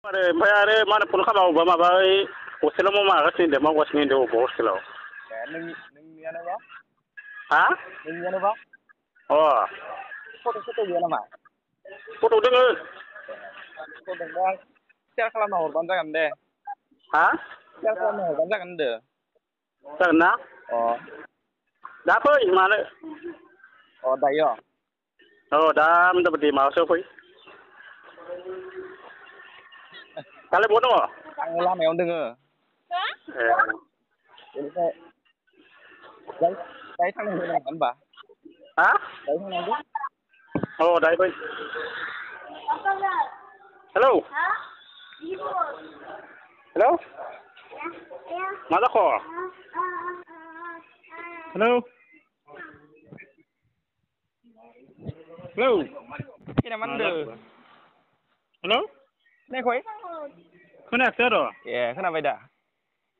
ओमफ्राय आरो मा होनो फन खालामाबा माबा हस्टेलाव मावगासिनो होनदों मावगासिनो होनदों अबेबा हस्टेलाव नोंनियानोबा हा नोंनियानोबा अ फट' गैया नामा फट' दोङो फट' दंबा सेयार खालामना हरबानो जागोन दे हा सेयार खालामना हरबानो जागोन होनदो जागोन ना अ दा फै मानो अ दायो औ दा मथा-मथि माबासोआव फै दालाय बहा दङ आङो लामायावनो दोङो ए बेनिफ्राय दायो थांनांगौ नामा होमबा हा दायो थांनांगौ औ दायो फै हेलौ हेलौ मा जाख' हेलौ हेलौ खोनायामोन मा होनदो जाखोबा हेलौ खोनायाखै खोनायाखै आरो ए खोनाबाय दा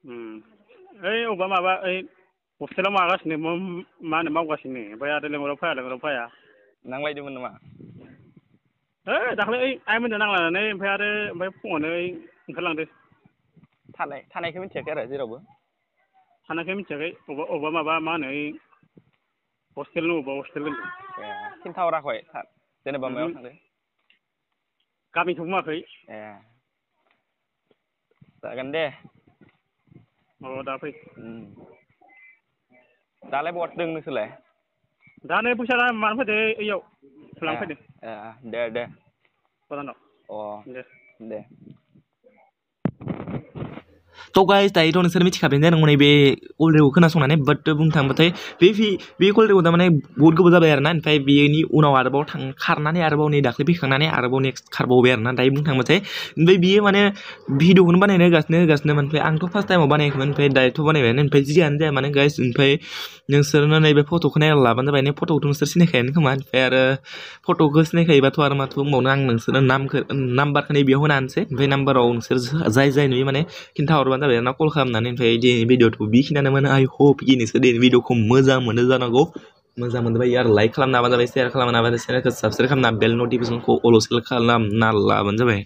ओइ अबेबा माबा ओइ हस्टेलाव माबागासिनो मा होनो मावगासिनो ओमफ्राय आरो लेंहराबा फैया नांलायदोंमोन नामा ओइ दाख्लै आइमोनजों नांलायनानै ओमफ्राय फुङावनो ओंखारलांदो थानायखौ मिथियाखै आरो जेरावबो थानायखौ मिथियाखै अबेबा माबा मा होनो हस्टेल होनदों ए खिन्थाहराखै जेनेबा मायाव थांदो गामिखौ बुङाखै ए जागोन दे अ दा फै दालाय बहा दों नोंसोरलाय दा नै फैसा मानो फैदो ओइयाव ए लांफैदो दे गोदानाव अ दे दे थ' गाइस दायोथ' नोंसोर मिथिखाबाय जानांगौ नैबे कलरेखौ खोनासंनानै बाट बुंनो थांबाथाय बे कलरेखौ थारमाने बहुत गोबाव जाबाय आरोना ओमफ्राय बेनि उनाव आरोबाव खारनानै आरोबाव नै दाख्लै फैखांनानै आरोबाव नेक्स्ट खारबावबाय आरोना दायो बुंनो थांबाथाय ओमफ्राय बियो माने भिडिअखौनो बानायनो होगासिनो ओमफ्राय आंथ' फार्स्ट टाइमाव बानायाखैमोन ओमफ्राय दायोथ' बानायबायानो ओमफ्राय जियानो जाया माने गाइस ओमफ्राय नोंसोरनो नैबे फट'खौ नायना लाबानो जाबाय फट'खौथ' नोंसोर सिनायखायानो खोमा ओमफ्राय आरो फट'खौ सिनायखायोबाथ' आरो माथो बुंबावनो आं नोंसोरनो नाम्बारखौ नैबेयाव होना होनोसै ओमफ्राय नाम्बाराव नोंसोर जाय नुयो माने खिन्थाहरबानो जाबाय ना कल खालामनानै ओमफ्राय दिनैनि भिडिअ'खौ बेखिनियानो आइ होप नोंसोर दिनैनि भिडिअ'खौ मोजां मोनो जानांगौ मोजां मोनदोंबा आरो लाइक खालामना होबानो जाबाय शेयार खालामना होबानो चेनेलखौ साबसक्राइब खालामना बेल नटिफिकेसनखौ अल सेलेक्ट खालामना लाबानो जाबाय